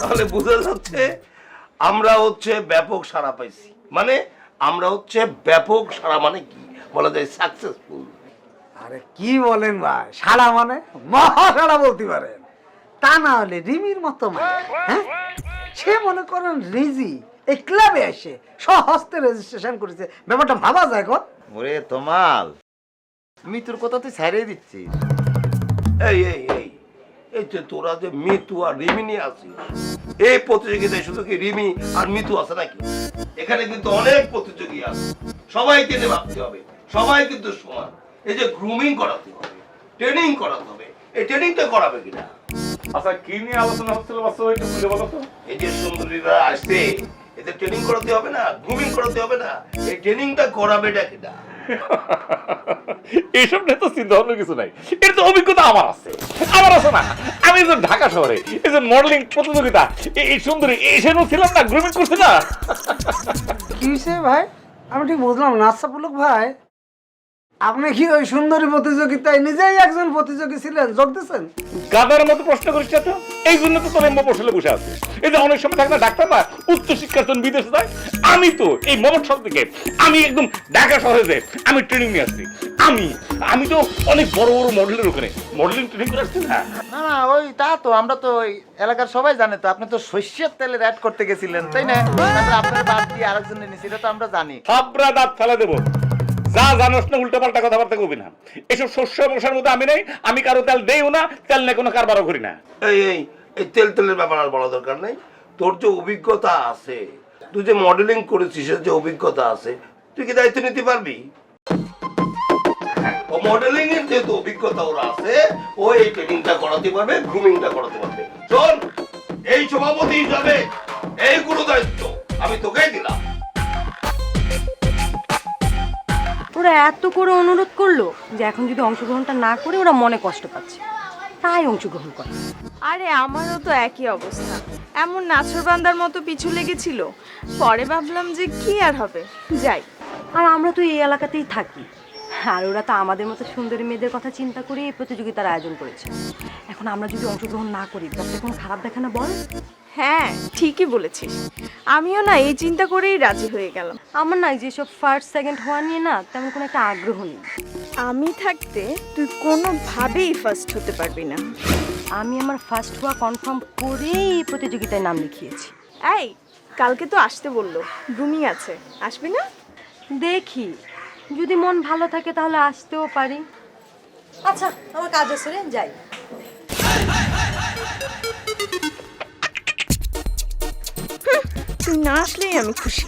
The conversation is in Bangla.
তাহলে বোঝা যাচ্ছে আমরা হচ্ছে ব্যাপক সাড়া পাইছি, মানে আমরা হচ্ছে ব্যাপক সাড়া মানে কি বলা যায় সাকসেসফুল। আরে কি বলেন ভাই, সাড়া মানে মহা সাড়া বলতে পারেন। তা না হলে রিমির মতো মানে, হ্যাঁ, সে মনে করেন রিজি এই ক্লাবে এসে স্বহস্তে রেজিস্ট্রেশন করেছে, ব্যাপারটা ভাবা যায় কর। ওরে তোমাল, আমি তোর কথা তুই ছাড়িয়ে দিচ্ছিস। এই এই এই এই যে তোরা যে মিতু আর রিমি নিয়ে আসিস, এই প্রতিযোগিতায় শুধু কি রিমি আর মিতু আছে নাকি? এখানে কিন্তু অনেক প্রতিযোগী আছে, সবাইকে নিয়ে ভাবতে হবে, সবাই কিন্তু সমান। এই যে গ্রুমিং করাতে হবে, ট্রেনিং করাতে হবে, এই ট্রেনিংটা করাবে কিনা? আচ্ছা কি নিয়ে আলোচনা হচ্ছিল বাচ্চা, একটু খুলে বলো তো। এই যে সুন্দরীরা আসছে, এদের ট্রেনিং করাতে হবে না, গ্রুমিং করাতে হবে না, এই ট্রেনিংটা করাবেটা কিনা? এইসব নিয়ে তো চিন্তা ভাবনা কিছু নাই, এর তো অভিজ্ঞতা আমার আছে না। আমি যে ঢাকা শহরে এই যে মডেলিং প্রতিযোগিতা, এই সুন্দরী এসেও ছিলাম না, গ্রুমিং করছি না। কি হয়েছে ভাই, আমি ঠিক বুঝলাম না। আচ্ছা পুলক ভাই, আপনি কি ওই সুন্দরী প্রতিযোগিতায় নিজেই একজন প্রতিযোগী ছিলেন, যোগ দিয়েছেন? গাদার মতো প্রশ্ন করিস না তো, এই জন্য তো তোর মফসলে বসে আছে। এই যে অনেক সময় থাকে না ডাক্তার না উচ্চ শিক্ষার জন্য বিদেশে যায়, আমি তো এই মফসল থেকে আমি একদম ঢাকা শহরে যে আমি ট্রেনিং নিয়ে আসছি। আমি তো অনেক বড় বড় মডেলের ওখানে মডেলিং ট্রেনিং করে আসছি না। না না, ওই তা তো আমরা তো ওই এলাকার সবাই জানে তো, আপনি তো সর্ষের তেলের অ্যাড করতে গেছিলেন, তাই না? তারপরে আপনার বাদ দিয়ে আরেকজনের নিয়েছি, এটা তো আমরা জানি। থাবড়া দাঁত ফেলে দেবো, যা জানোস না উল্টা পাল্টা কথাবার্তা কবি না। এসব শস্য মশার মধ্যে আমি নেই, আমি কারো তেল দেইও না, তেল নিয়ে কোনো কারবারও করি না। এই এই এই তেলের ব্যাপার আর বলা দরকার নেই। তোর যে অভিজ্ঞতা আছে, তুই যে মডেলিং করেছিস, যে অভিজ্ঞতা আছে, তুই কি দায়িত্ব নিতে পারবি? ও মডেলিং এর যেহেতু অভিজ্ঞতা ওরা আছে, ও এই ট্রেনিংটা করাতে পারবে, গ্রুমিংটা করাতে পারবে। শোন, এই সভাপতি হিসাবে এই গুরু দায়িত্ব আমি তোকেই দিলাম। ওরা এত করে অনুরোধ করলো যে এখন যদি অংশগ্রহণটা না করে ওরা মনে কষ্ট পাচ্ছে, তাই অংশগ্রহণ করে। আরে আমারও তো একই অবস্থা, এমন নাছরবান্দার মতো পিছু লেগেছিল। পরে ভাবলাম যে কি আর হবে, যাই। আর আমরা তো এই এলাকাতেই থাকি, আর ওরা তো আমাদের মতো সুন্দরী মেয়েদের কথা চিন্তা করে এই প্রতিযোগিতার আয়োজন করেছে। এখন আমরা যদি অংশগ্রহণ না করি তাতে কোনো খারাপ দেখে না বল? হ্যাঁ ঠিকই বলেছিস, আমিও না এই চিন্তা করেই রাজি হয়ে গেলাম। আমার না যেসব ফার্স্ট সেকেন্ড হওয়া নিয়ে না তেমন কোনো একটা আগ্রহ নেই। আমি থাকতে তুই কোনোভাবেই ফার্স্ট হতে পারবি না। আমি আমার ফার্স্ট হওয়া কনফার্ম করেই এই প্রতিযোগিতায় নাম লিখিয়েছি। এই কালকে তো আসতে বললো, গ্রুমিং আছে, আসবি না? দেখি যদি মন ভালো থাকে তাহলে আসতেও পারি। আচ্ছা আমার কাজ আছে রে, যাই। তুই না আসলেই আমি খুশি।